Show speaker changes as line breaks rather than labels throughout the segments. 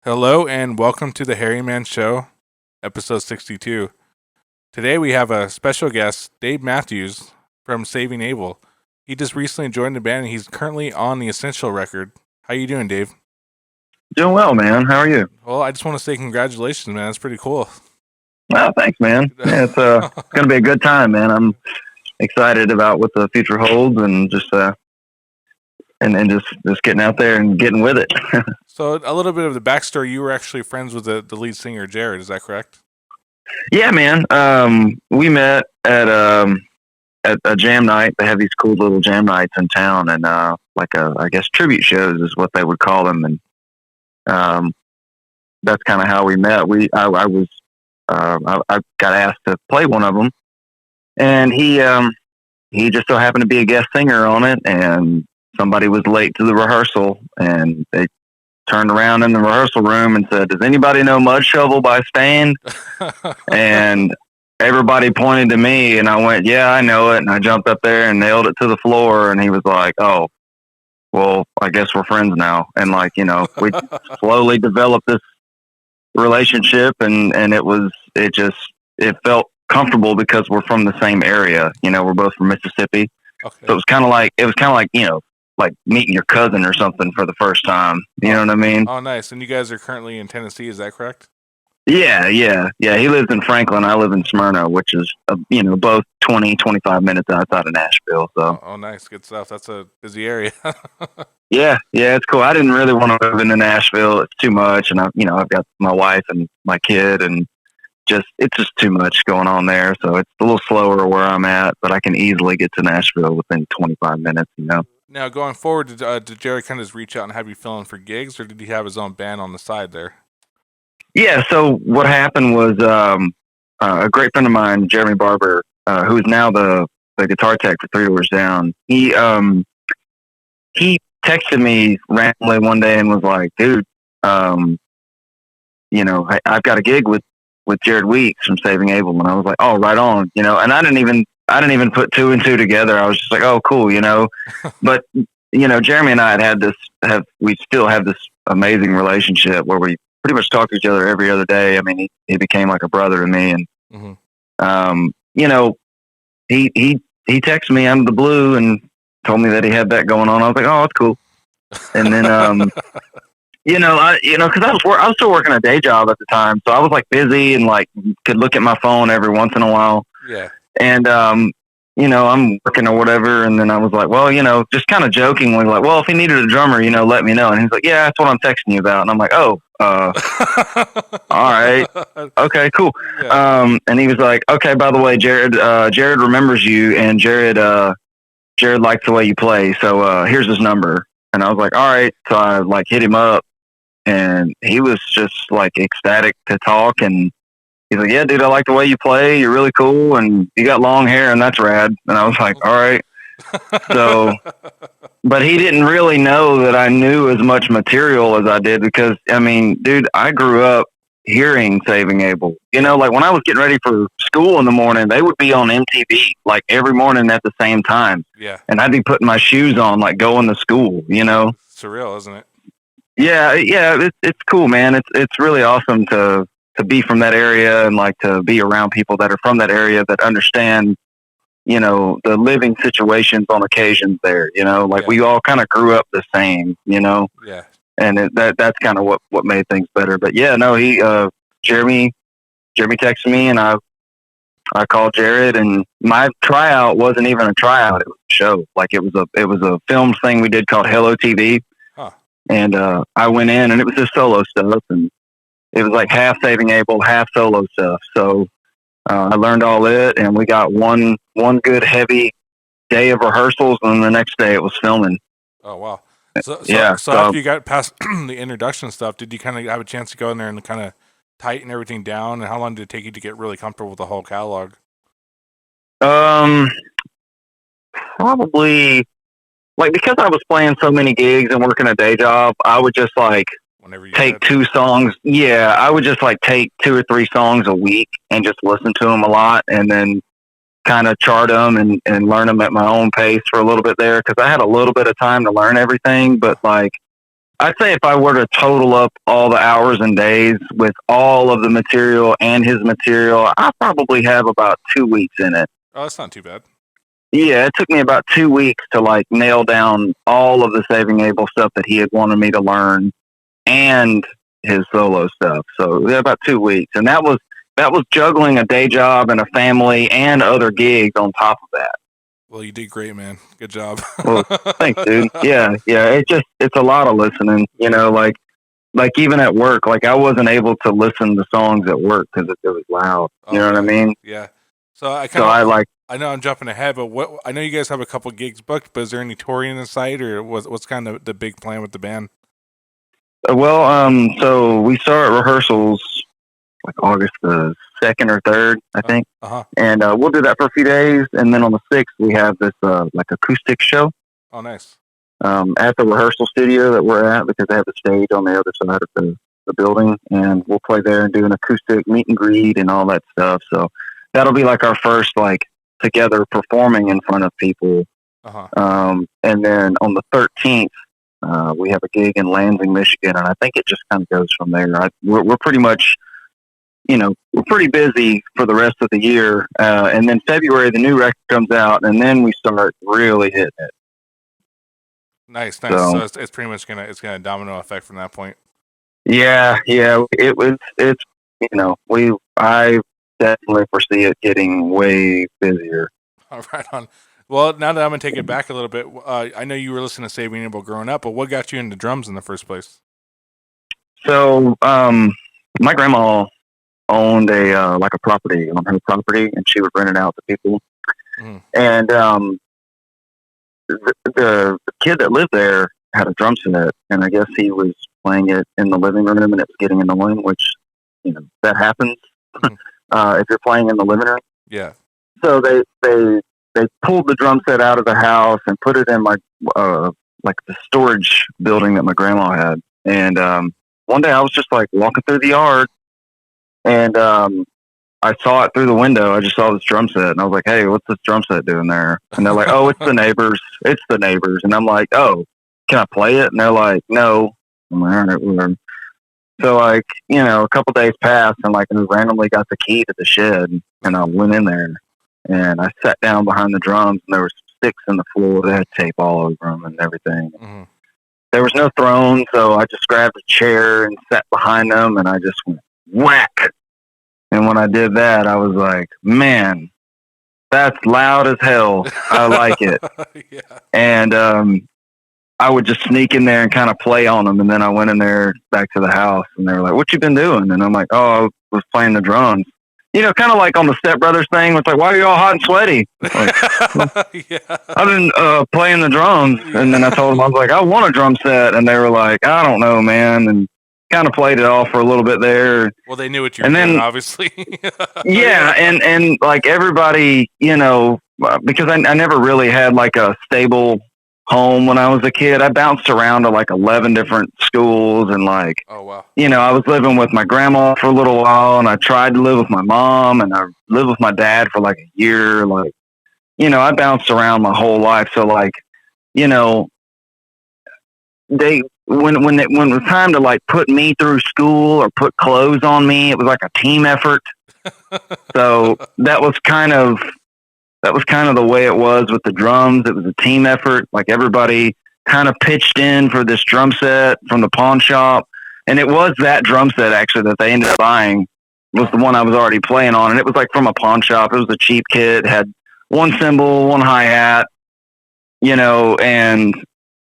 Hello and welcome to the Harry Man Show, episode 62. Today we have a special guest, Dave Matthews from Saving Abel. He just recently joined the band and he's currently on the Essential record. How you doing, Dave?
Doing well, man. How are you?
Well, I just want to say congratulations, man. That's pretty cool.
Well, thanks, man. Yeah, it's going to be a good time, man. I'm excited about what the future holds and just just getting out there and getting with it.
So a little bit of the backstory, you were actually friends with the lead singer, Jared. Is that correct?
Yeah, man. We met at a jam night. They have these cool little jam nights in town, and I guess tribute shows is what they would call them. And that's kind of how we met. I got asked to play one of them, and he just so happened to be a guest singer on it, and somebody was late to the rehearsal, and they turned around in the rehearsal room and said, "Does anybody know Mud Shovel by Staind?" And everybody pointed to me, and I went, "Yeah, I know it." And I jumped up there and nailed it to the floor, and he was like, "Oh, well, I guess we're friends now." And we slowly developed this relationship, and it felt comfortable because we're from the same area. We're both from Mississippi. Okay. So it was kind of like like meeting your cousin or something for the first time. You know what I mean?
Oh, nice. And you guys are currently in Tennessee, is that correct?
Yeah. He lives in Franklin. I live in Smyrna, which is, both 20, 25 minutes outside of Nashville. So.
Oh, nice. Good stuff. That's a busy area.
Yeah, it's cool. I didn't really want to move into Nashville. It's too much. And I've got my wife and my kid, and it's just too much going on there. So it's a little slower where I'm at, but I can easily get to Nashville within 25 minutes,
Now, going forward, did Jerry kind of just reach out and have you fill in for gigs, or did he have his own band on the side there?
Yeah, so what happened was a great friend of mine, Jeremy Barber, who is now the guitar tech for Three Doors Down, he texted me randomly one day and was like, "Dude, I've got a gig with Jared Weeks from Saving Abel." And I was like, "Oh, right on," and I didn't even put two and two together. I was just like, "Oh, cool," But Jeremy and I we still have this amazing relationship where we pretty much talk to each other every other day. I mean, he became like a brother to me, and he texted me out of the blue and told me that he had that going on. I was like, "Oh, that's cool." And then because I was still working a day job at the time, so I was like busy and like could look at my phone every once in a while.
Yeah.
And I'm working or whatever, and then I was like, well, just kind of jokingly, like, well, if he needed a drummer, let me know. And he's like, "Yeah, that's what I'm texting you about." And I'm like, "Oh, all right, okay, cool." Yeah. And he was like, "Okay, by the way, Jared remembers you, and Jared likes the way you play, so here's his number." And I was like, "All right." So I like hit him up, and he was just like ecstatic to talk, and he's like, "Yeah, dude, I like the way you play. You're really cool, and you got long hair, and that's rad." And I was like, "All right." So, but he didn't really know that I knew as much material as I did because, I mean, dude, I grew up hearing Saving Abel. Like when I was getting ready for school in the morning, they would be on MTV like every morning at the same time.
Yeah.
And I'd be putting my shoes on, like going to school,
Surreal, isn't it?
Yeah. It's cool, man. It's really awesome to be from that area and like to be around people that are from that area that understand, the living situations on occasions there, we all kind of grew up the same,
Yeah.
And that's kind of what made things better. But yeah, no, Jeremy texted me, and I called Jared, and my tryout wasn't even a tryout. It was a show. Like it was a film thing we did called Hello TV.
Huh.
And I went in, and it was just solo stuff, and it was like half Saving Abel, half solo stuff. So I learned all it, and we got one good heavy day of rehearsals, and the next day it was filming.
Oh, wow. So after you got past the introduction stuff, did you kind of have a chance to go in there and kind of tighten everything down? And how long did it take you to get really comfortable with the whole catalog?
Probably like because I was playing so many gigs and working a day job, I would just like take 2 songs. Yeah, I would just like take 2 or 3 songs a week and just listen to them a lot, and then kind of chart them and learn them at my own pace for a little bit there because I had a little bit of time to learn everything. But like I'd say if I were to total up all the hours and days with all of the material and his material, I probably have about 2 weeks in it.
Oh, that's not too bad.
Yeah, it took me about 2 weeks to like nail down all of the Saving Abel stuff that he had wanted me to learn and his solo stuff. So yeah, about 2 weeks, and that was juggling a day job and a family and other gigs on top of that.
Well, you did great, man. Good job.
Well, thanks, dude. Yeah. It's a lot of listening. You know, like even at work, like I wasn't able to listen to songs at work because it was loud. You know what I mean?
Yeah. So I know I'm jumping ahead, but I know you guys have a couple gigs booked, but is there any touring in sight, or what's kind of the big plan with the band?
Well, so we start rehearsals like August the 2nd or 3rd, I think. And we'll do that for a few days, and then on the 6th we have this like acoustic show.
Oh, nice.
At the rehearsal studio that we're at, because they have the stage on the other side of the building, and we'll play there and do an acoustic meet and greet and all that stuff. So that'll be like our first like together performing in front of people. And then on the 13th, we have a gig in Lansing, Michigan, and I think it just kind of goes from there. We're pretty much, we're pretty busy for the rest of the year. And then February, the new record comes out, and then we start really hitting it.
Nice. So it's pretty much gonna domino effect from that point.
Yeah. I definitely foresee it getting way busier.
All right on. Well, now that I'm gonna take it back a little bit, I know you were listening to Saving Abel growing up, but what got you into drums in the first place?
So, my grandma owned a property on her property, and she would rent it out to people. Mm-hmm. And the kid that lived there had a drum set, and I guess he was playing it in the living room, and it was getting annoying, which that happens if you're playing in the living room.
Yeah.
So they pulled the drum set out of the house and put it in my like the storage building that my grandma had. And one day I was just like walking through the yard, and I saw it through the window. I just saw this drum set, and I was like, "Hey, what's this drum set doing there?" And they're like, "Oh, it's the neighbors. It's the neighbors." And I'm like, "Oh, can I play it?" And they're like, "No." I'm like, "All right, whatever." So like, a couple days passed, and like I randomly got the key to the shed, and I went in there, and I sat down behind the drums, and there were sticks in the floor. They had tape all over them and everything. Mm-hmm. There was no throne, so I just grabbed a chair and sat behind them, and I just went whack. And when I did that, I was like, man, that's loud as hell. I like it. Yeah. And I would just sneak in there and kind of play on them. And then I went in there back to the house, and they were like, what you been doing? And I'm like, oh, I was playing the drums. Kind of like on the Step Brothers thing. It's like, why are you all hot and sweaty? Like, yeah. I've been playing the drums. And then I told them, I was like, I want a drum set. And they were like, I don't know, man. And kind of played it off for a little bit there.
Well, they knew what you were doing, obviously.
Yeah, and like everybody, because I never really had like a stable home when I was a kid. I bounced around to like 11 different schools, and like,
oh wow,
I was living with my grandma for a little while, and I tried to live with my mom, and I lived with my dad for like a year. Like, I bounced around my whole life. So like, when it was time to like put me through school or put clothes on me, it was like a team effort. So that was kind of the way it was with the drums. It was a team effort. Like everybody kind of pitched in for this drum set from the pawn shop. And it was that drum set actually that they ended up buying, was the one I was already playing on. And it was like from a pawn shop. It was a cheap kit, had one cymbal, one hi-hat, and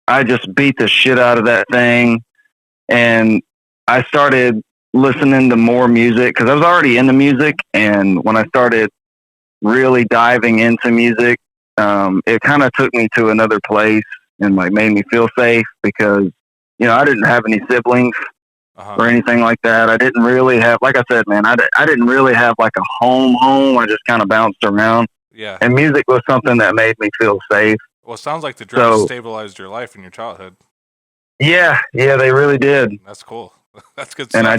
I just beat the shit out of that thing. And I started listening to more music because I was already into music. And when I started really diving into music, it kind of took me to another place and like made me feel safe because, I didn't have any siblings or anything like that. I didn't really have, like I said, man, I didn't really have like a home. I just kind of bounced around.
Yeah.
And music was something that made me feel safe.
Well, it sounds like the drums stabilized your life in your childhood.
Yeah, they really did.
That's cool. That's good stuff.
And I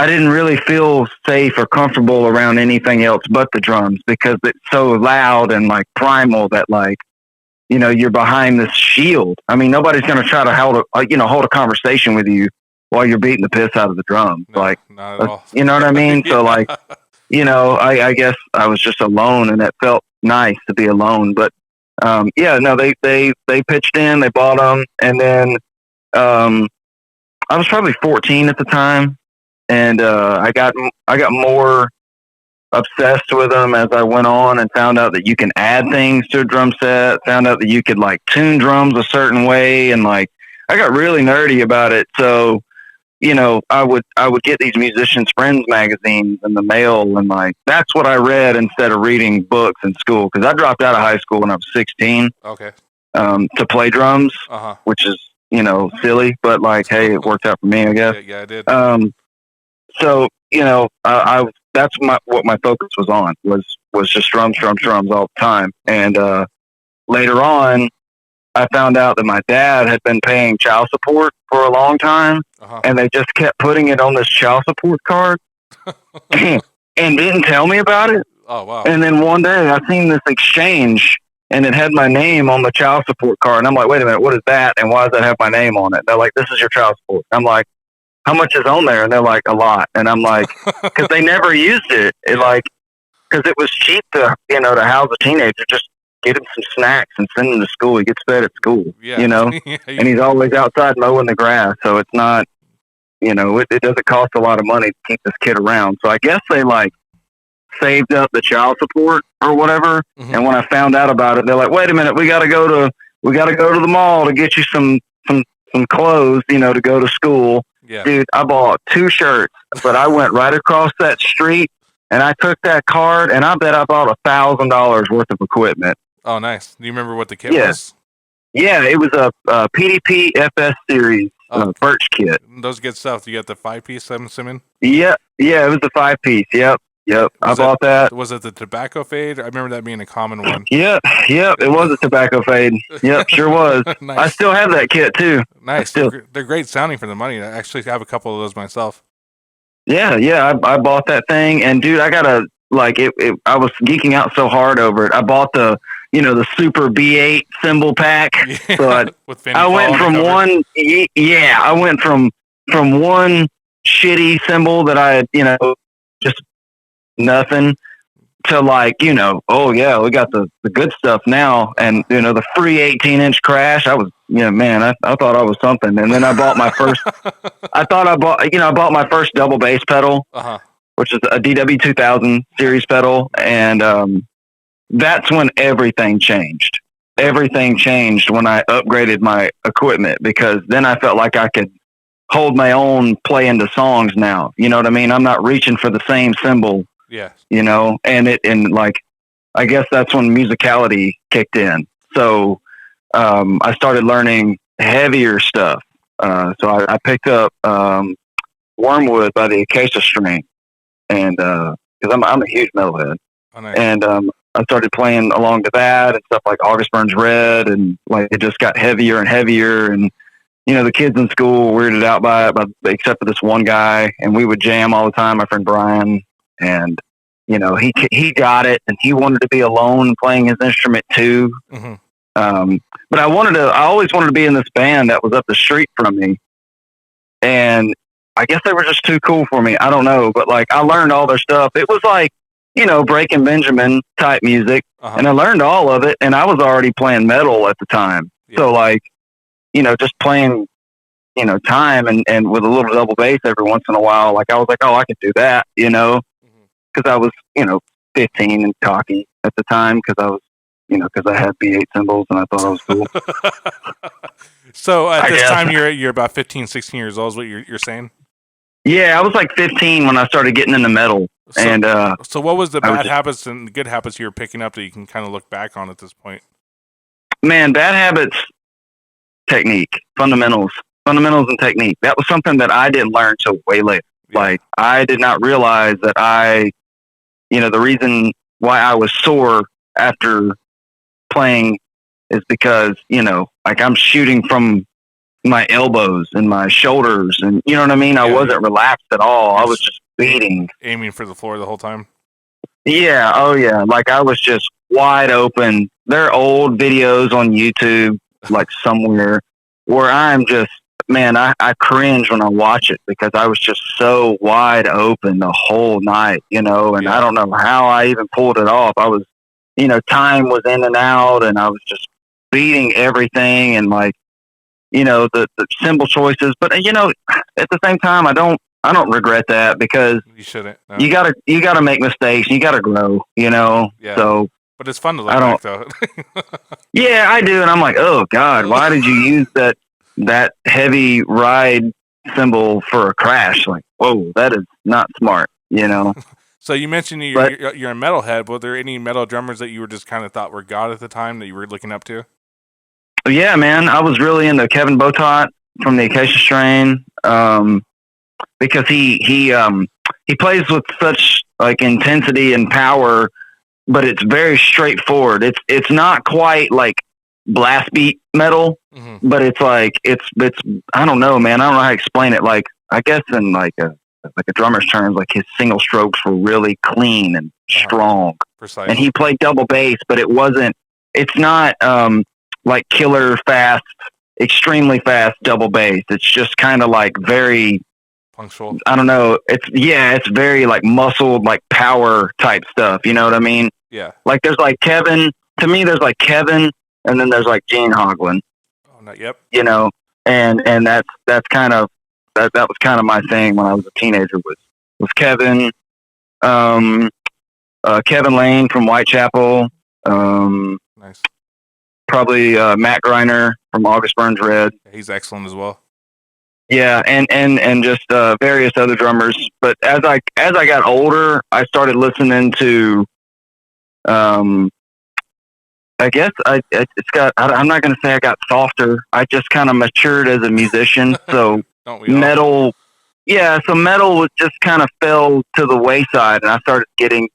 didn't really feel safe or comfortable around anything else but the drums because it's so loud and like primal that like, you're behind this shield. I mean, nobody's going to try to hold a conversation with you while you're beating the piss out of the drum.
No,
like,
not at all.
you know what I mean?
Yeah.
So like, I guess I was just alone, and it felt nice to be alone. But they pitched in, they bought them, and then I was probably 14 at the time, and I got more obsessed with them as I went on, and found out that you can add things to a drum set. Found out that you could like tune drums a certain way, and like I got really nerdy about it. So I would get these musicians' friends magazines in the mail, and like that's what I read instead of reading books in school, because I dropped out of high school when I was 16.
Okay.
To play drums, which is silly, but like, hey, it worked out for me, I guess.
Yeah, it did.
So I that's what my focus was on, was just drums all the time. And later on, I found out that my dad had been paying child support for a long time, and they just kept putting it on this child support card and didn't tell me about it.
Oh, wow.
And then one day I seen this exchange, and it had my name on the child support card. And I'm like, wait a minute, what is that? And why does that have my name on it? They're like, this is your child support. I'm like, how much is on there? And they're like, a lot. And I'm like, because they never used it. Because it was cheap to house a teenager. Just get him some snacks and send him to school. He gets fed at school, and he's always outside mowing the grass. So it's not, it doesn't cost a lot of money to keep this kid around. So I guess they like saved up the child support or whatever. Mm-hmm. And when I found out about it, they're like, wait a minute, we got to go to the mall to get you some clothes, to go to school.
Yeah.
Dude, I bought 2 shirts, but I went right across that street, and I took that card, and I bet I bought $1,000 worth of equipment.
Oh, nice. Do you remember what the kit was?
Yeah, it was a PDP FS series birch kit.
Those good stuff. You got the 5-piece, I'm assuming?
Yeah, it was the 5-piece. Yep. I bought that.
Was it the tobacco fade? I remember that being a common one.
Yep, it was a tobacco fade. Yep, sure was. Nice. I still have that kit too.
Nice. They're great sounding for the money. I actually have a couple of those myself.
Yeah, I bought that thing, and dude, I gotta I was geeking out so hard over it. I bought the Super B8 cymbal pack.
Yeah,
but
I
went from one. Yeah, I went from one shitty cymbal that I had, just nothing, to oh yeah, we got the good stuff now. And the free 18-inch crash, I was man, I thought I was something. And then I bought my first I bought my first double bass pedal, which is a DW 2000 series pedal. And that's when everything changed. Everything changed when I upgraded my equipment, because then I felt like I could hold my own playing the songs now. You know what I mean? I'm not reaching for the same cymbal.
Yeah.
I guess that's when musicality kicked in. So I started learning heavier stuff. So I picked up Wormwood by the Acacia String, and because I'm a huge metalhead.
Oh, nice.
And I started playing along to that and stuff like August Burns Red, and like it just got heavier and heavier. And the kids in school were weirded out by it, except for this one guy, and we would jam all the time. My friend Brian. And he got it, and he wanted to be alone playing his instrument too.
Mm-hmm.
But I always wanted to be in this band that was up the street from me, and I guess they were just too cool for me. I don't know, but like I learned all their stuff. It was like Breaking Benjamin type music, and I learned all of it. And I was already playing metal at the time, so like just playing time and with a little double bass every once in a while. Like I was like, oh, I could do that, because I was, 15 and cocky at the time, because I was, because I had B8 cymbals and I thought I was cool.
So at this time, you're about 15, 16 years old is what you're saying?
Yeah, I was like 15 when I started getting into metal.
So what was the bad habits and the good habits you were picking up that you can kind of look back on at this point?
Man, bad habits, technique, fundamentals and technique. That was something that I didn't learn till way later. Yeah. Like I did not realize that the reason why I was sore after playing is because, like I'm shooting from my elbows and my shoulders, and you know what I mean? I wasn't relaxed at all. I was just beating.
Aiming for the floor the whole time?
Yeah. Oh yeah. Like I was just wide open, there are old videos on YouTube, like somewhere, where I'm just, man, I cringe when I watch it because I was just so wide open the whole night, and I don't know how I even pulled it off. I was, time was in and out, and I was just beating everything, and like, the symbol choices. But at the same time, I don't regret that because
you shouldn't. No.
You gotta make mistakes. You gotta grow.
Yeah.
So.
But it's fun to look back, though.
Yeah, I do, and I'm like, oh God, why did you use that heavy ride symbol for a crash? Like, whoa, that is not smart.
So you mentioned you're a metalhead. Were there any metal drummers that you were just kind of thought were God at the time that you were looking up to?
Yeah, man, I was really into Kevin Botot from the Acacia Strain because he plays with such like intensity and power, but it's very straightforward. It's not quite like blast beat metal, but it's like it's I don't know, man. I don't know how to explain it. Like I guess in like a drummer's terms, like his single strokes were really clean and strong.
Precise.
And he played double bass, but it's not like killer fast, extremely fast double bass. It's just kind of like very
punctual.
I don't know. It's very like muscled, like power type stuff. You know what I mean?
Yeah.
Like there's like Kevin. To me, there's like Kevin, and then there's like Gene Hoglan.
Oh, no, yep.
And that's kind of that was kind of my thing when I was a teenager was Kevin, Kevin Lane from Whitechapel.
Nice.
Probably Matt Greiner from August Burns Red.
He's excellent as well.
Yeah, and just various other drummers. But as I got older, I started listening to, I guess I'm not going to say I got softer. I just kind of matured as a musician. So metal, so metal was just kind of fell to the wayside, and I started getting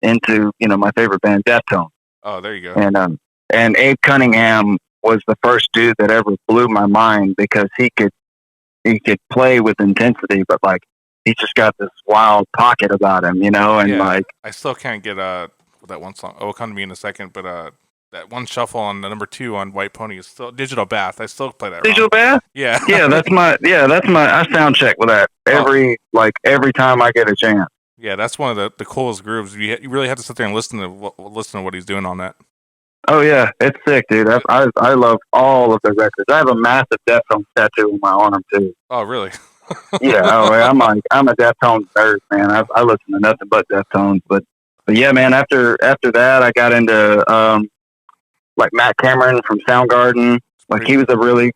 into my favorite band, Deftones.
Oh, there you go.
And Abe Cunningham was the first dude that ever blew my mind because he could play with intensity, but like he's just got this wild pocket about him, and like
I still can't get that one song. Oh, it'll come to me in a second, but that one shuffle on the number 2 on White Pony is still Digital Bath. I still play that.
Digital Bath?
Yeah.
that's my I sound check with that every time I get a chance.
Yeah, that's one of the coolest grooves. You really have to sit there and listen to what he's doing on that.
Oh yeah, it's sick, dude. I love all of the records. I have a massive Deftones tattoo on my arm too.
Oh really?
Yeah. I'm a Deftones nerd, man. I listen to nothing but Deftones. But yeah, man. After that, I got into like Matt Cameron from Soundgarden. Like he was a really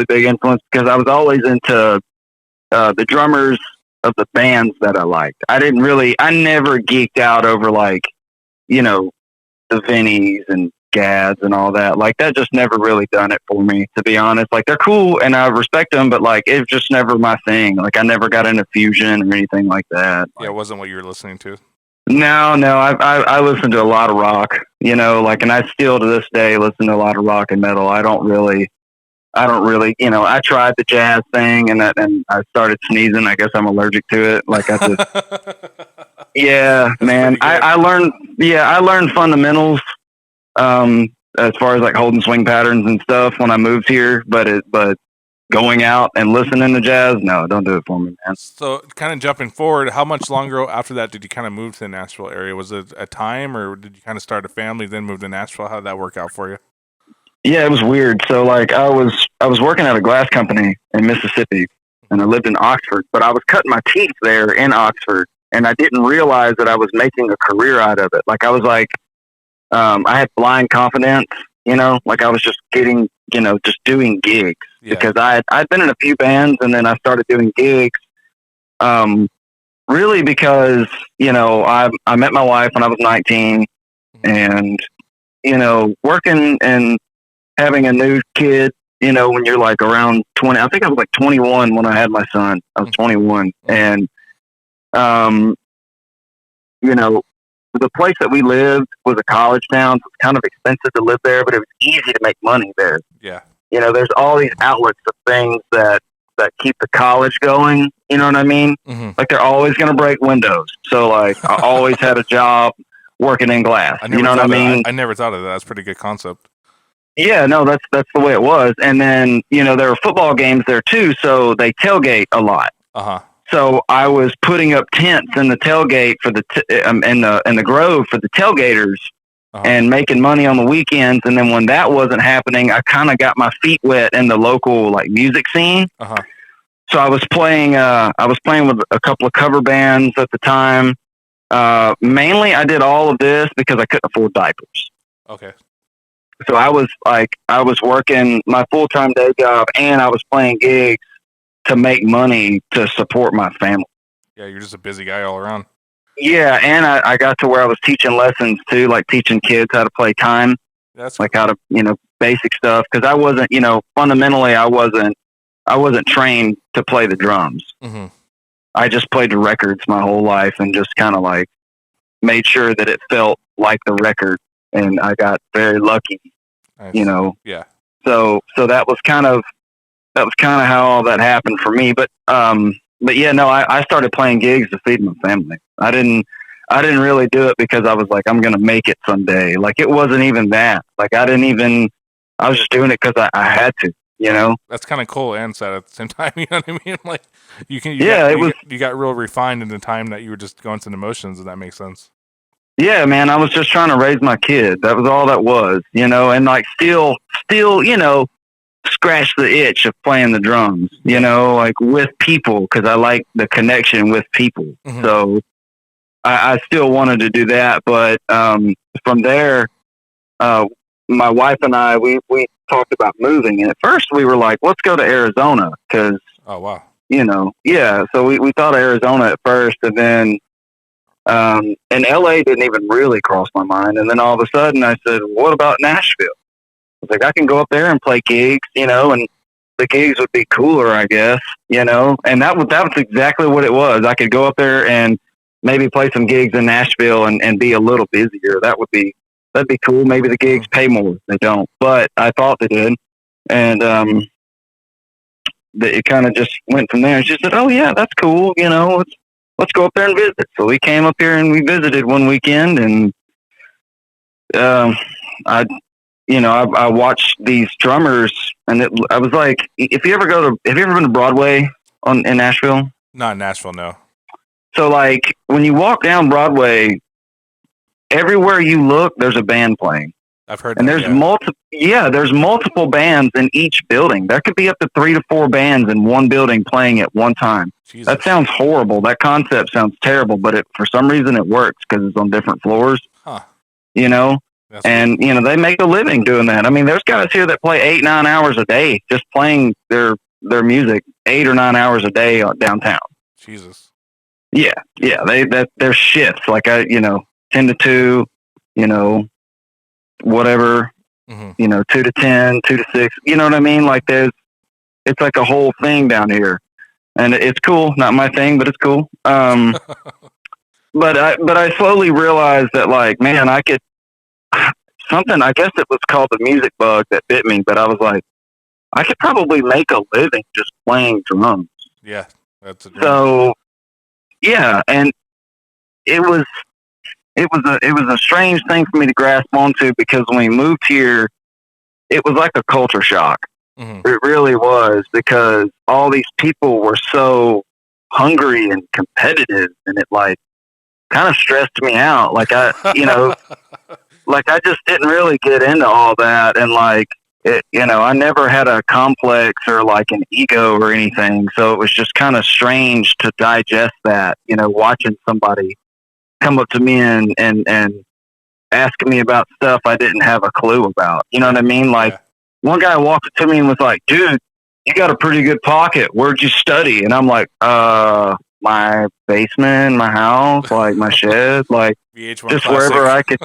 big influence because I was always into the drummers of the bands that I liked. I never geeked out over like the Vinnies and Gads and all that. Like that just never really done it for me, to be honest. Like they're cool and I respect them, but like it's just never my thing. Like I never got into fusion or anything like that.
Yeah, it wasn't what you were listening to.
No, I listen to a lot of rock, and I still to this day listen to a lot of rock and metal. I don't really, I tried the jazz thing and I started sneezing. I guess I'm allergic to it. Like I just, yeah, man. I learned fundamentals, as far as like holding swing patterns and stuff when I moved here, but going out and listening to jazz, no, don't do it for me, man.
So kind of jumping forward, how much longer after that did you kind of move to the Nashville area? Was it a time or did you kind of start a family, then move to Nashville? How did that work out for you?
Yeah, it was weird. So like I was working at a glass company in Mississippi and I lived in Oxford, but I was cutting my teeth there in Oxford and I didn't realize that I was making a career out of it. Like I was like, I had blind confidence, like I was just getting, just doing gigs because I'd been in a few bands and then I started doing gigs. Really because, I met my wife when I was 19 and, working and having a new kid, when you're like around 20, I think I was like 21 when I had my son. I was 21 and, the place that we lived was a college town, so it's kind of expensive to live there, but it was easy to make money there.
Yeah.
There's all these outlets of things that keep the college going. You know what I mean? Mm-hmm. Like they're always going to break windows. So like I always had a job working in glass.
I never thought of that. That's a pretty good concept.
Yeah, no, that's the way it was. And then, there were football games there too, so they tailgate a lot.
Uh-huh.
So I was putting up tents in the tailgate for in the grove for the tailgaters, and making money on the weekends. And then when that wasn't happening, I kind of got my feet wet in the local music scene.
Uh-huh.
So I was playing with a couple of cover bands at the time. Mainly I did all of this because I couldn't afford diapers.
Okay.
So I was working my full-time day job, and I was playing gigs to make money to support my family.
Yeah, you're just a busy guy all around.
Yeah, and I got to where I was teaching lessons too, like teaching kids how to play time.
That's
like how to, basic stuff. Because I wasn't, fundamentally, I wasn't trained to play the drums.
Mm-hmm.
I just played the records my whole life and just kind of made sure that it felt like the record. And I got very lucky,
nice.
Yeah. So that was kind of how all that happened for me. But yeah, no, I started playing gigs to feed my family. I didn't really do it because I was like, I'm going to make it someday. It wasn't even that. I was just doing it because I had to,
That's kind of cool and sad at the same time. You know what I mean? You got real refined in the time that you were just going through the motions, and that makes sense.
Yeah, man, I was just trying to raise my kid. That was all that was, and still, scratch the itch of playing the drums, with people, because I like the connection with people. Mm-hmm. So I still wanted to do that. But from there, my wife and I, we talked about moving. And at first we were like, let's go to Arizona because,
oh, wow.
Yeah. So we thought Arizona at first, and then and LA didn't even really cross my mind. And then all of a sudden I said, what about Nashville? I was like, I can go up there and play gigs, and the gigs would be cooler, I guess, and that was exactly what it was. I could go up there and maybe play some gigs in Nashville and be a little busier. That'd be cool. Maybe the gigs pay more. They don't, but I thought they did. And, it kind of just went from there. She said, oh yeah, that's cool. Let's go up there and visit. So we came up here and we visited one weekend, and, I watched these drummers, and I was like, have you ever been to Broadway in Nashville?
Not in Nashville, no.
So when you walk down Broadway, everywhere you look, there's a band playing.
I've heard
and
that.
And there's multiple bands in each building. There could be up to 3 to 4 bands in one building playing at one time. Jesus. That sounds horrible. That concept sounds terrible, but for some reason it works because it's on different floors. Huh. That's and cool. They make a living doing that. I mean, there's guys here that play 8-9 hours a day just playing their music 8 or 9 hours a day downtown.
Jesus.
Yeah. Their shifts 10 to 2, whatever, 2 to 10, 2 to 6. You know what I mean? It's like a whole thing down here, and it's cool. Not my thing, but it's cool. But I slowly realized that man, I could. Something, I guess it was called the music bug that bit me, but I was like, I could probably make a living just playing drums.
Yeah, that's
so. Yeah, and it was a strange thing for me to grasp onto, because when we moved here, it was like a culture shock. Mm-hmm. It really was, because all these people were so hungry and competitive, and it kind of stressed me out. I just didn't really get into all that. And I never had a complex or an ego or anything. So it was just kind of strange to digest that, watching somebody come up to me and ask me about stuff I didn't have a clue about. You know what I mean? One guy walked up to me and was like, dude, you got a pretty good pocket. Where'd you study? And I'm like, my basement, my house, my shed, just wherever I could.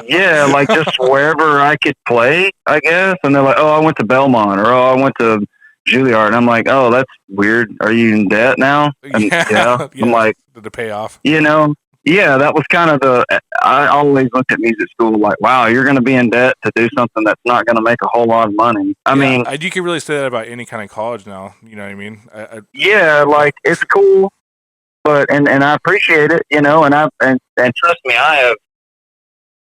Yeah, just wherever I could play, I guess. And they're like, oh, I went to Belmont, or oh, I went to Juilliard. And I'm like, oh, that's weird. Are you in debt now? And, yeah. I'm like,
did it pay off?
Yeah, that was kind of I always looked at music school wow, you're going to be in debt to do something that's not going to make a whole lot of money. I mean,
you can really say that about any kind of college now. You know what I mean?
Yeah, it's cool, but and I appreciate it, and trust me, I have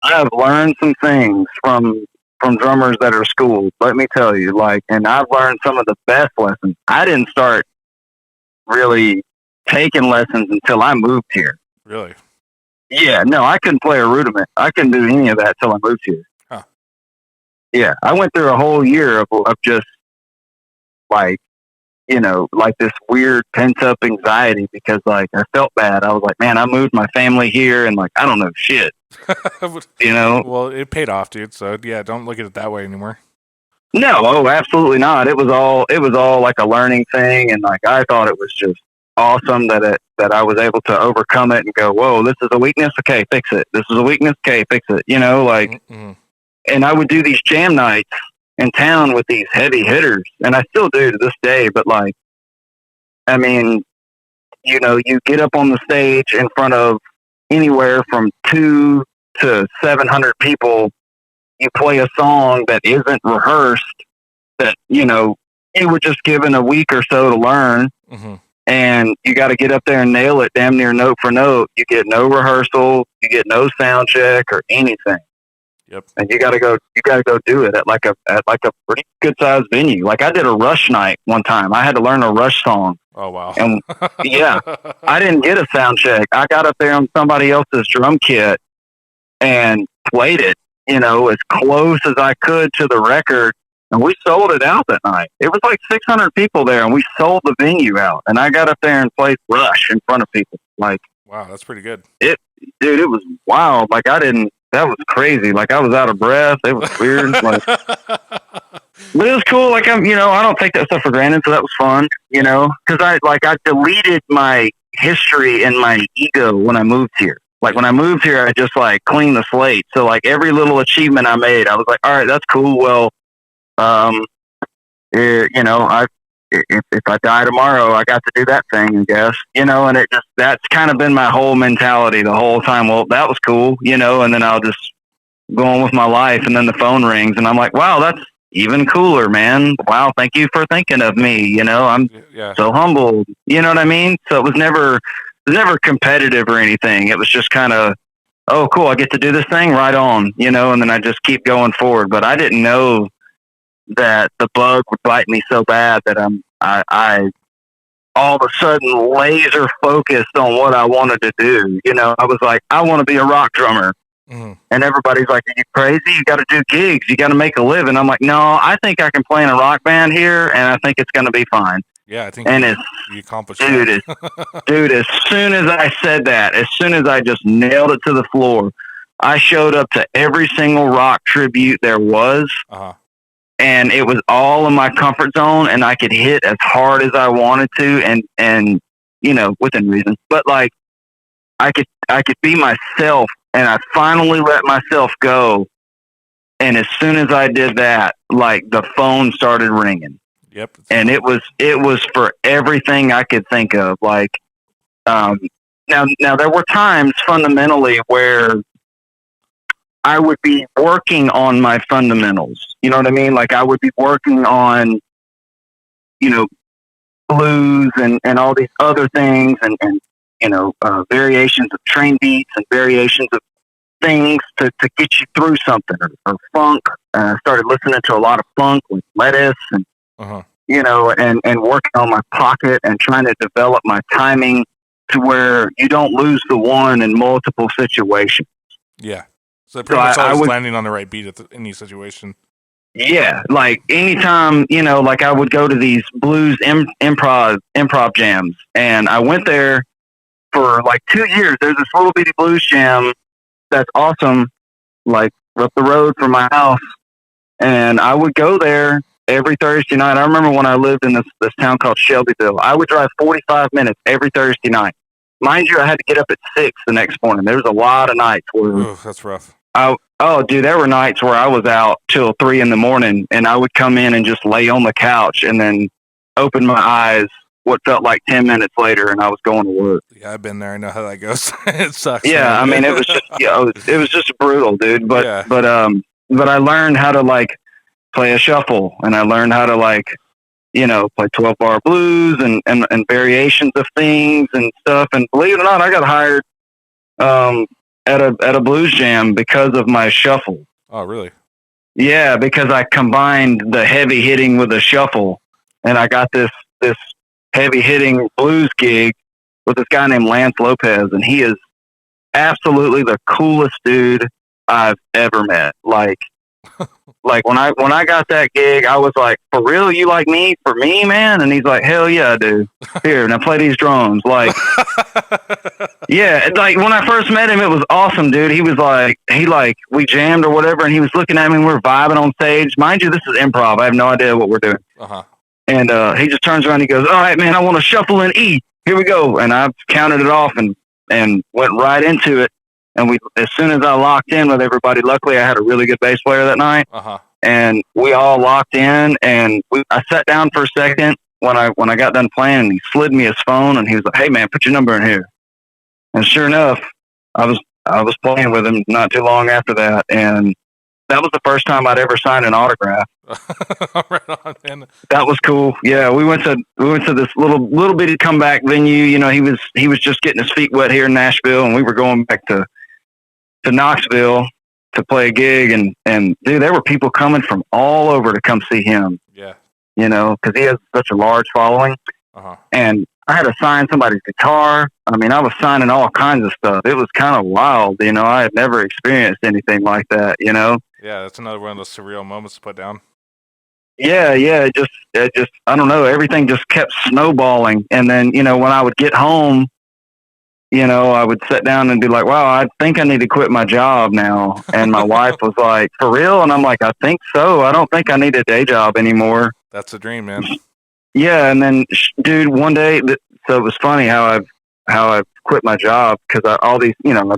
I've learned some things from drummers that are schooled. Let me tell you, like, and I've learned some of the best lessons. I didn't start really taking lessons until I moved here.
Really?
Yeah, no, I couldn't play a rudiment. I couldn't do any of that till I moved here.
Huh.
Yeah, I went through a whole year of just like, like this weird pent up anxiety because like I felt bad. I was like, man, I moved my family here and like I don't know shit.
Well, it paid off, dude. So yeah, don't look at it that way anymore.
No, oh, absolutely not. It was all like a learning thing, and like I thought it was just awesome that I was able to overcome it and go, whoa, this is a weakness. Okay, fix it. This is a weakness. Okay, fix it. Like,
mm-hmm.
And I would do these jam nights in town with these heavy hitters, and I still do to this day. But like, I mean, you get up on the stage in front of anywhere from 200 to 700 people. You play a song that isn't rehearsed, that you were just given a week or so to learn,
mm-hmm.
and you got to get up there and nail it damn near note for note. You get no rehearsal, you get no sound check or anything.
Yep.
And you got to go do it at like a pretty good sized venue. Like I did a Rush night one time. I had to learn a Rush song.
Oh wow.
And yeah, I didn't get a sound check. I got up there on somebody else's drum kit and played it, as close as I could to the record. And we sold it out that night. It was like 600 people there, and we sold the venue out. And I got up there and played Rush in front of people. Like,
wow, that's pretty good.
Dude, it was wild. Like that was crazy. Like I was out of breath. It was weird. Like, but it was cool. Like I don't take that stuff for granted. So that was fun, because I deleted my history and my ego when I moved here. Like when I moved here, I just like cleaned the slate. So like every little achievement I made, I was like, all right, that's cool. Well, if I die tomorrow, I got to do that thing, I guess, and that's kind of been my whole mentality the whole time. Well, that was cool, and then I'll just go on with my life. And then the phone rings and I'm like, wow, that's even cooler, man. Wow. Thank you for thinking of me. I'm so humbled, you know what I mean? So it was never competitive or anything. It was just kind of, oh, cool. I get to do this thing right on, and then I just keep going forward. But I didn't know that the bug would bite me so bad that I all of a sudden laser focused on what I wanted to do. I was like, I want to be a rock drummer.
Mm-hmm.
And everybody's like, are you crazy? You got to do gigs. You got to make a living. I'm like, no, I think I can play in a rock band here, and I think it's going to be fine.
Yeah, I think you accomplished
that. Dude, as soon as I said that, as soon as I just nailed it to the floor, I showed up to every single rock tribute there was.
Uh-huh.
And it was all in my comfort zone, and I could hit as hard as I wanted to, and within reason. But like, I could be myself, and I finally let myself go. And as soon as I did that, like the phone started ringing.
Yep.
And it was for everything I could think of. Like, now there were times fundamentally where I would be working on my fundamentals. You know what I mean? Like I would be working on, blues and all these other things and variations of train beats and variations of things to get you through something or funk. I started listening to a lot of funk with Lettuce and,
uh-huh.
And working on my pocket and trying to develop my timing to where you don't lose the one in multiple situations.
Yeah. So pretty much always landing on the right beat at any situation. Yeah,
like anytime, like I would go to these blues improv jams, and I went there for like 2 years. There's this little bitty blues jam that's awesome, like up the road from my house, and I would go there every Thursday night. I remember when I lived in this town called Shelbyville, I would drive 45 minutes every Thursday night. Mind you, I had to get up at 6 the next morning. There was a lot of nights where...
Ooh, that's rough.
Oh, dude, there were nights where I was out till 3 a.m, and I would come in and just lay on the couch and then open my eyes what felt like 10 minutes later, and I was going to work.
Yeah, I've been there. I know how that goes. It sucks.
Yeah, man. I mean, it was just, it was just brutal, dude. But I learned how to like play a shuffle, and I learned how to like, play 12-bar blues and variations of things and stuff. And believe it or not, I got hired at a blues jam because of my shuffle.
Oh, really?
Yeah, because I combined the heavy hitting with the shuffle, and I got this heavy hitting blues gig with this guy named Lance Lopez, and he is absolutely the coolest dude I've ever met. Like when I got that gig, I was like, "For real, you like me? For me, man?" And he's like, "Hell yeah, I do. Here, now play these drums." Like, yeah, like when I first met him, it was awesome, dude. He was like, we jammed or whatever, and he was looking at me. And we were vibing on stage. Mind you, this is improv. I have no idea what we're doing. And he just turns around and he goes, "All right, man, I want to shuffle in E. Here we go." And I counted it off and went right into it. And as soon as I locked in with everybody, luckily I had a really good bass player that night. And we all locked in, and I sat down for a second when I got done playing, and he slid me his phone, and he was like, "Hey man, put your number in here." And sure enough, I was playing with him not too long after that, and that was the first time I'd ever signed an autograph.
Right on, man.
That was cool. Yeah, we went to this little bitty comeback venue. You know, he was just getting his feet wet here in Nashville, and we were going back to Knoxville to play a gig, and dude, there were people coming from all over to come see him.
Yeah,
you know, because he has such a large following. And I had to sign somebody's guitar. I mean, I was signing all kinds of stuff. It was kind of wild. You know, I had never experienced anything like that. You know.
Yeah, that's another one of those surreal moments to put down.
Yeah, it just I don't know. Everything just kept snowballing, and then you know when I would get home, you know, I would sit down and be like, "Wow, I think I need to quit my job now." And my wife was like, "For real?" And I'm like, "I think so. I don't think I need a day job anymore."
That's a dream, man.
Yeah, and then, dude, one day, so it was funny how I quit my job because all these, you know,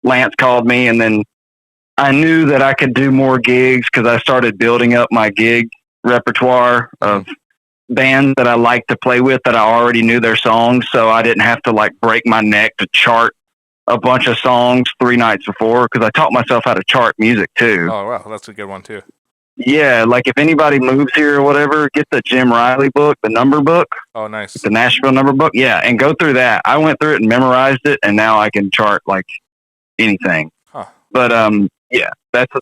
Lance called me, and then I knew that I could do more gigs because I started building up my gig repertoire of bands that I like to play with that I already knew their songs, so I didn't have to like break my neck to chart a bunch of songs 3 nights before because I taught myself how to chart music too.
Oh wow, that's a good one too.
Yeah, like if anybody moves here or whatever, get the Jim Riley book, the number book.
Oh, nice.
The Nashville number book. Yeah, and go through that. I went through it and memorized it, and now I can chart like anything. But yeah, that's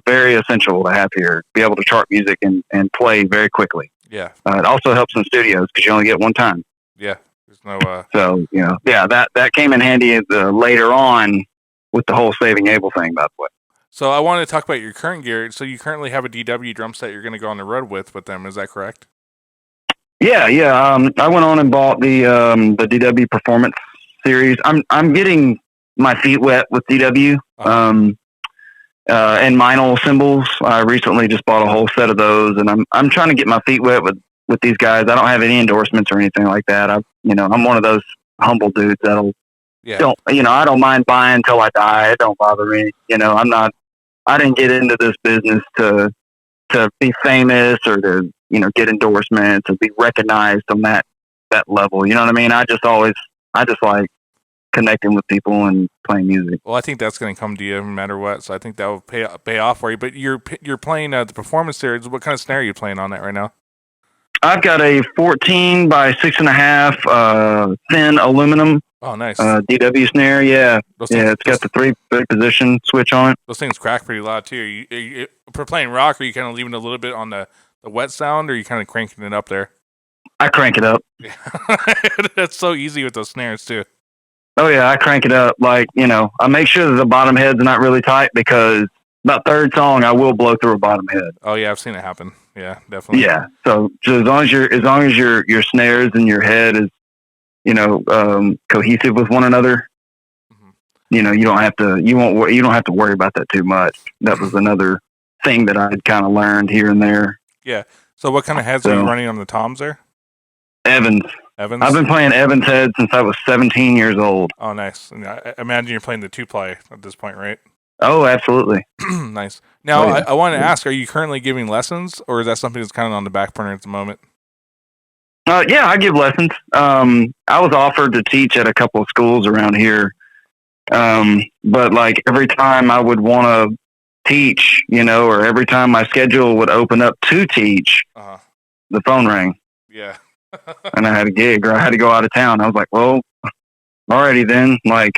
very essential to have here. Be able to chart music and play very quickly.
Yeah.
It also helps in studios because you only get one time.
Yeah. There's no.
So you know, yeah, that came in handy later on with the whole Saving Abel thing, by the way.
So I wanted to talk about your current gear. So you currently have a DW drum set you're going to go on the road with them. Is that correct?
Yeah. I went on and bought the DW Performance Series. I'm getting my feet wet with DW. And Meinl cymbals. I recently just bought a whole set of those, and I'm trying to get my feet wet with these guys. I don't have any endorsements or anything like that. I'm one of those humble dudes that'll I don't mind buying till I die. It don't bother me. You know, I didn't get into this business to be famous or to, you know, get endorsements or be recognized on that level. You know what I mean? I just like connecting with people and playing music.
Well, I think that's going to come to you no matter what. So I think that will pay off for you. But you're playing the Performance Series. What kind of snare are you playing on that right now?
I've got a 14 by 6.5 thin aluminum.
Oh, nice.
DW snare. Yeah. It's got the 3 position switch on it.
Those things crack pretty loud too. You, for playing rock, are you kind of leaving a little bit on the wet sound, or are you kind of cranking it up there?
I crank it up.
Yeah. That's so easy with those snares too.
Oh yeah, I crank it up. Like, you know, I make sure that the bottom head's not really tight because about third song I will blow through a bottom head.
Oh yeah, I've seen it happen. Yeah, definitely.
Yeah. So as long as your snares and your head is, you know, cohesive with one another, you know, you don't have to worry about that too much. That was another thing that I had kind of learned here and there.
Yeah. So what kind of heads are you running on the toms there?
Evans. I've been playing Evans head since I was 17 years old.
Oh, nice. And I imagine you're playing the 2-play at this point, right?
Oh, absolutely.
Nice. Now, I want to ask, are you currently giving lessons, or is that something that's kind of on the back burner at the moment?
Yeah, I give lessons. I was offered to teach at a couple of schools around here. But like every time I would want to teach, you know, or every time my schedule would open up to teach, the phone rang.
Yeah.
And I had a gig or I had to go out of town. I was like, well, alrighty then. Like,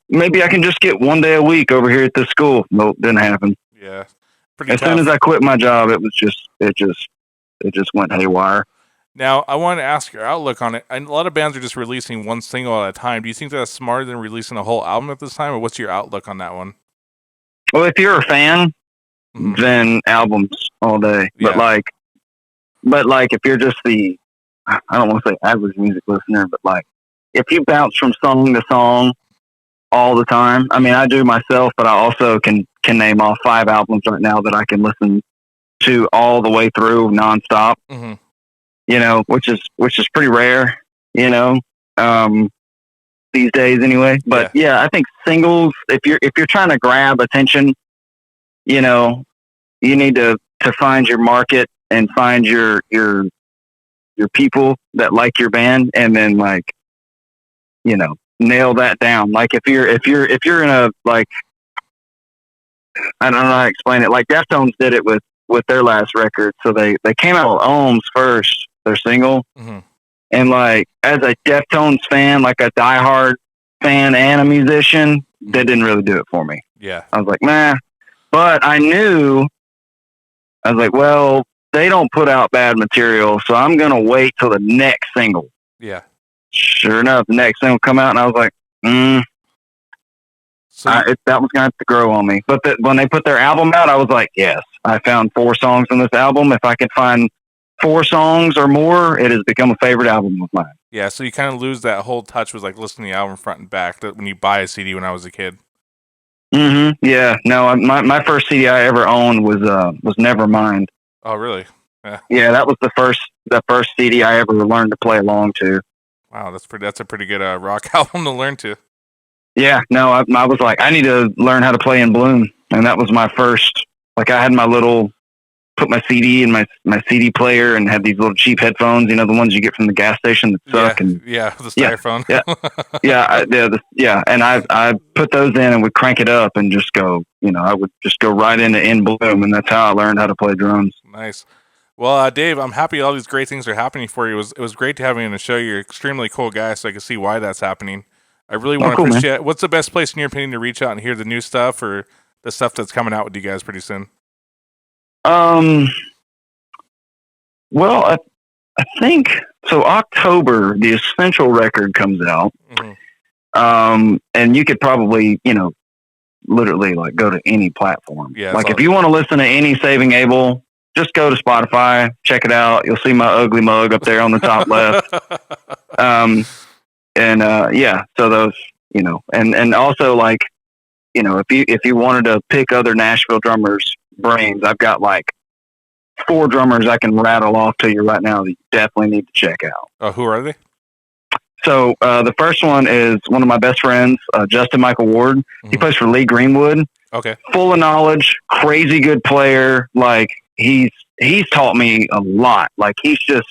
maybe I can just get one day a week over here at this school. Nope, didn't happen.
Yeah, pretty
As
tough.
soon as I quit my job, it just went haywire.
Now, I want to ask your outlook on it. And a lot of bands are just releasing one single at a time. Do you think that's smarter than releasing a whole album at this time, or what's your outlook on that one?
Well, if you're a fan, then albums all day.
Yeah.
But like if you're just I don't want to say average music listener, but like if you bounce from song to song all the time, I mean, I do myself, but I also can name off 5 albums right now that I can listen to all the way through nonstop.
Mm-hmm.
You know, which is pretty rare, you know, these days anyway. But yeah, I think singles, if you're trying to grab attention, you know, you need to find your market and find your people that like your band, and then like, you know, nail that down. Like if you're in a, like, I don't know how to explain it. Like Deftones did it with their last record. So they came out with Ohms first, their single.
Mm-hmm.
And like, as a Deftones fan, like a diehard fan and a musician, that didn't really do it for me.
Yeah.
I was like, nah. But I was like, well, they don't put out bad material, so I'm going to wait till the next single.
Yeah.
Sure enough, the next single come out, and I was like, so that was going to have to grow on me. But when they put their album out, I was like, yes, I found 4 songs on this album. If I could find 4 songs or more, it has become a favorite album of mine.
Yeah, so you kind of lose that whole touch with like listening to the album front and back that when you buy a CD when I was a kid.
Mm-hmm. Yeah. No, my first CD I ever owned was Nevermind.
Oh, really?
Yeah, that was the first CD I ever learned to play along to.
Wow, that's a pretty good rock album to learn to.
Yeah, no, I was like, I need to learn how to play in Bloom, and that was my first. Like, I had my put my CD in my CD player, and had these little cheap headphones, you know, the ones you get from the gas station that suck.
Yeah, the styrofoam.
Yeah, and I put those in and would crank it up and just go, you know, I would just go right into In Bloom, and that's how I learned how to play drums.
Nice. Well, Dave, I'm happy all these great things are happening for you. It was great to have you on the show. You're an extremely cool guy, so I can see why that's happening. I really want to appreciate it. What's the best place, in your opinion, to reach out and hear the new stuff or the stuff that's coming out with you guys pretty soon?
Well, I think so. October, the Essential record comes out. Mm-hmm. And you could probably, you know, literally like go to any platform.
Yeah,
like if you want to listen to any Saving Abel, just go to Spotify, check it out. You'll see my ugly mug up there on the top left. Yeah, so those, you know, and also like, you know, if you wanted to pick other Nashville drummers' brains, I've got like 4 drummers I can rattle off to you right now that you definitely need to check out.
Who are they?
So the first one is one of my best friends, Justin Michael Ward. Mm-hmm. He plays for Lee Greenwood.
Okay. Full
of knowledge, crazy good player. Like he's taught me a lot. Like he's the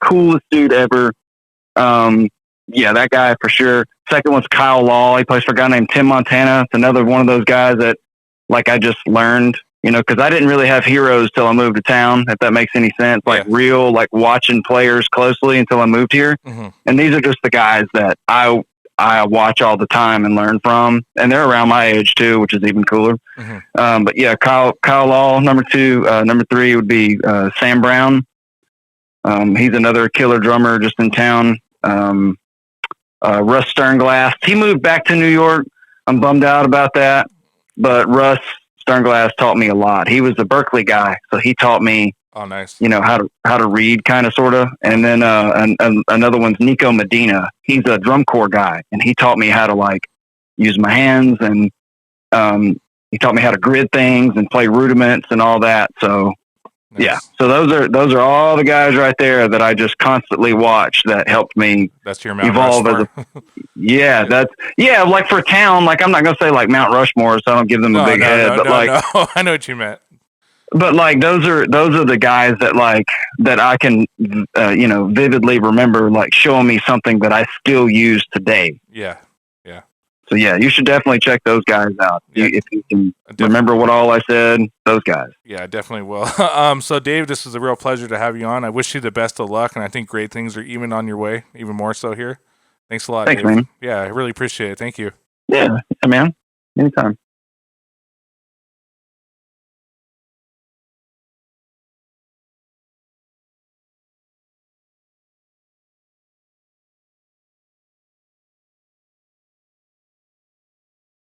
coolest dude ever. Yeah, that guy for sure. Second one's Kyle Law. He plays for a guy named Tim Montana. It's another one of those guys that like I just learned, you know, because I didn't really have heroes till I moved to town, if that makes any sense. Like real, like watching players closely until I moved here. Mm-hmm. And these are just the guys that I watch all the time and learn from. And they're around my age too, which is even cooler. Mm-hmm. But yeah, Kyle Law, number 2. Number 3 would be Sam Brown. He's another killer drummer just in town. Russ Sternglass. He moved back to New York. I'm bummed out about that. But Russ Sternglass taught me a lot. He was a Berkeley guy, so he taught me.
Oh, nice.
You know how to read, kind of, sort of. And then another one's Nico Medina. He's a drum corps guy, and he taught me how to like use my hands, and he taught me how to grid things and play rudiments and all that. So nice. Yeah, so those are all the guys right there that I just constantly watch that helped me.
That's your Mount
evolve
Rushmore.
Like for a town, like I'm not gonna say like Mount Rushmore, so I don't give them a big head. But
I know what you meant.
But like those are the guys that like that I can you know, vividly remember, like showing me something that I still use today.
Yeah.
So yeah, you should definitely check those guys out. Yeah. If you can remember what all I said, those guys.
Yeah, I definitely will. So Dave, this is a real pleasure to have you on. I wish you the best of luck, and I think great things are even on your way, even more so here. Thanks a lot.
Thanks,
Dave.
man.
Yeah, I really appreciate it. Thank you.
Yeah, man. Anytime.